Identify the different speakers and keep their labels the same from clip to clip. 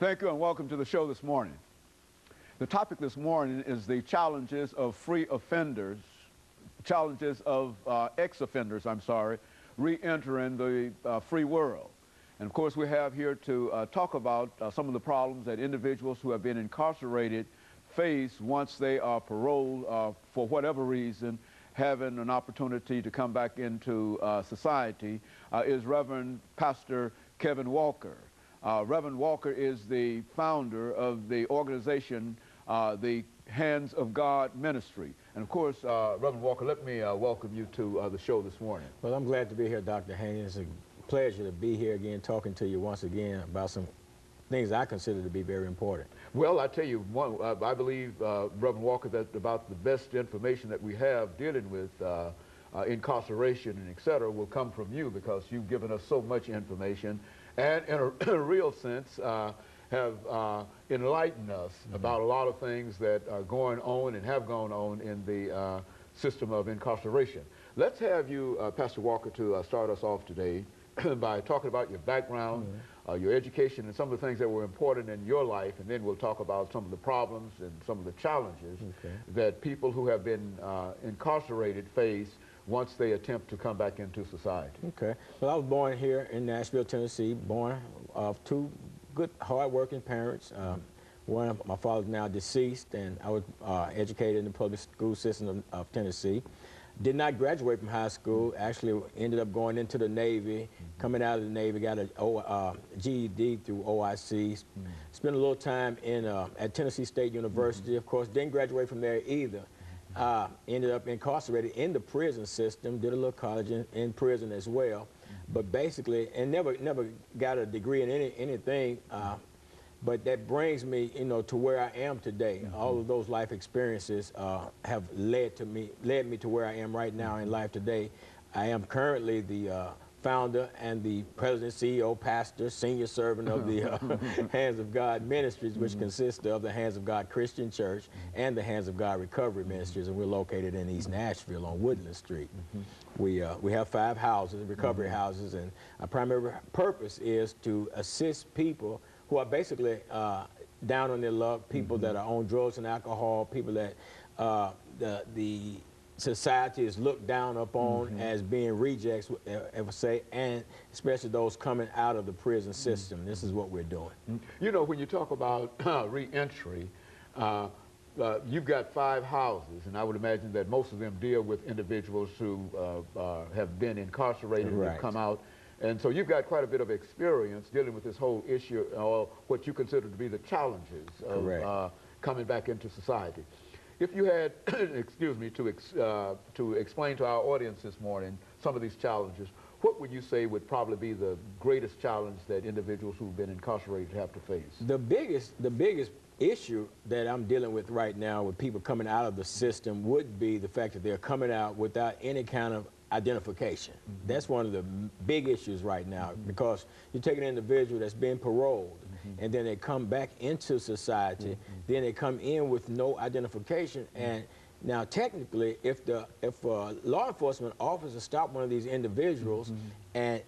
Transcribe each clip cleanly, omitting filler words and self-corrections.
Speaker 1: Thank you and welcome to the show this morning. The topic this morning is the challenges of free offenders, challenges of ex-offenders, re-entering the free world. And of course we have here to talk about some of the problems that individuals who have been incarcerated face once they are paroled for whatever reason, having an opportunity to come back into society, is Reverend Pastor Kevin Walker. Reverend Walker is the founder of the organization, the Hands of God Ministry. And of course, Reverend Walker, let me welcome you to the show this morning.
Speaker 2: Well, I'm glad to be here, Dr. Haney. It's a pleasure to be here again, talking to you once again about some things I consider to be very important.
Speaker 1: Well, I tell you, I believe, Reverend Walker, that about the best information that we have dealing with incarceration and et cetera will come from you, because you've given us so much information and in a real sense have enlightened us about a lot of things that are going on and have gone on in the system of incarceration. Let's have you, Pastor Walker, to start us off today by talking about your background, your education, and some of the things that were important in your life, and then we'll talk about some of the problems and some of the challenges that people who have been incarcerated face once they attempt to come back into society.
Speaker 2: Okay. Well, I was born here in Nashville, Tennessee, born of two good, hard-working parents. One of my father's now deceased, and I was educated in the public school system of Tennessee. Did not graduate from high school, actually ended up going into the Navy, coming out of the Navy, got a GED through OIC, spent a little time in, at Tennessee State University, of course, didn't graduate from there either. Ended up incarcerated in the prison system, did a little college in prison as well, but basically, and never got a degree in anything, but that brings me, to where I am today. All of those life experiences have led me to where I am right now in life today. I am currently the founder and the president, CEO, pastor, senior servant of the Hands of God Ministries, which consists of the Hands of God Christian Church and the Hands of God Recovery Ministries, and we're located in East Nashville on Woodland Street. We have 5 houses, recovery houses, and our primary purpose is to assist people who are basically down on their luck, people that are on drugs and alcohol, people that the society is looked down upon as being rejects, ever say, and especially those coming out of the prison system. This is what we're doing.
Speaker 1: You know, when you talk about re-entry, you've got 5 houses, and I would imagine that most of them deal with individuals who have been incarcerated and have come out. And so you've got quite a bit of experience dealing with this whole issue, or what you consider to be the challenges of coming back into society. If you had, excuse me, to explain to our audience this morning some of these challenges, what would you say would probably be the greatest challenge that individuals who've been incarcerated have to face?
Speaker 2: The biggest issue that I'm dealing with right now with people coming out of the system would be the fact that they're coming out without any kind of identification. That's one of the big issues right now, because you take an individual that's been paroled and then they come back into society, then they come in with no identification, and now technically if a law enforcement officer stop one of these individuals and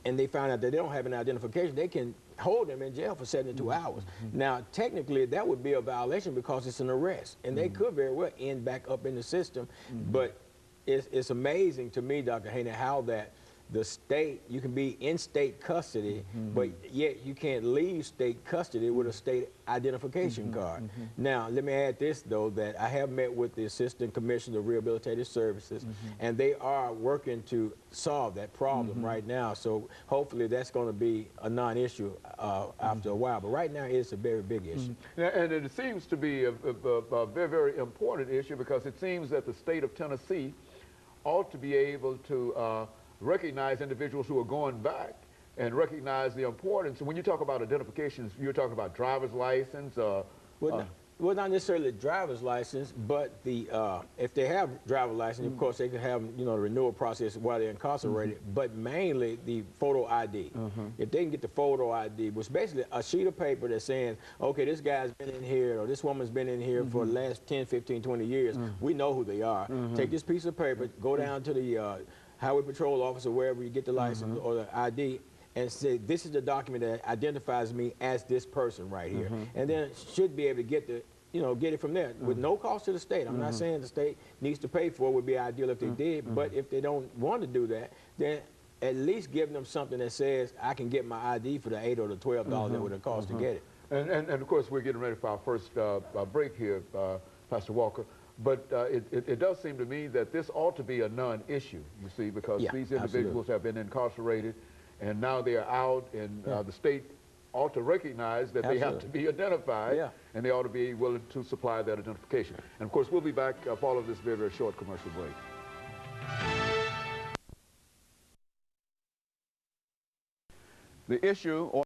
Speaker 2: they find out that they don't have an identification, they can hold them in jail for 72 hours. Now, technically, that would be a violation because it's an arrest, and they could very well end back up in the system. But it's amazing to me, Dr. Haney, how that the state, you can be in state custody, but yet you can't leave state custody with a state identification card. Now, let me add this, though, that I have met with the Assistant Commissioner of Rehabilitative Services, and they are working to solve that problem right now. So hopefully that's going to be a non-issue after a while. But right now it's a very big issue.
Speaker 1: And it seems to be a very, very important issue, because it seems that the state of Tennessee ought to be able to recognize individuals who are going back and recognize the importance. When you talk about identifications, you're talking about driver's license?
Speaker 2: Well, not necessarily the driver's license, but the if they have driver's license, of course, they can have the renewal process while they're incarcerated, but mainly the photo ID. If they can get the photo ID, which is basically a sheet of paper that's saying, okay, this guy's been in here, or this woman's been in here for the last 10, 15, 20 years, we know who they are. Take this piece of paper, go down to the Highway Patrol officer, wherever you get the license or the ID, and say, this is the document that identifies me as this person right here. And then should be able to get the, get it from there with no cost to the state. I'm not saying the state needs to pay for it. Would be ideal if they did, but if they don't want to do that, then at least give them something that says I can get my ID for the $8 or the $12 that would have cost to get it.
Speaker 1: And of course, we're getting ready for our first break here, Pastor Walker. But it does seem to me that this ought to be a non-issue, you see, because these individuals have been incarcerated, and now they are out, and the state ought to recognize that they have to be identified, and they ought to be willing to supply that identification. And of course, we'll be back following this very, very short commercial break. The issue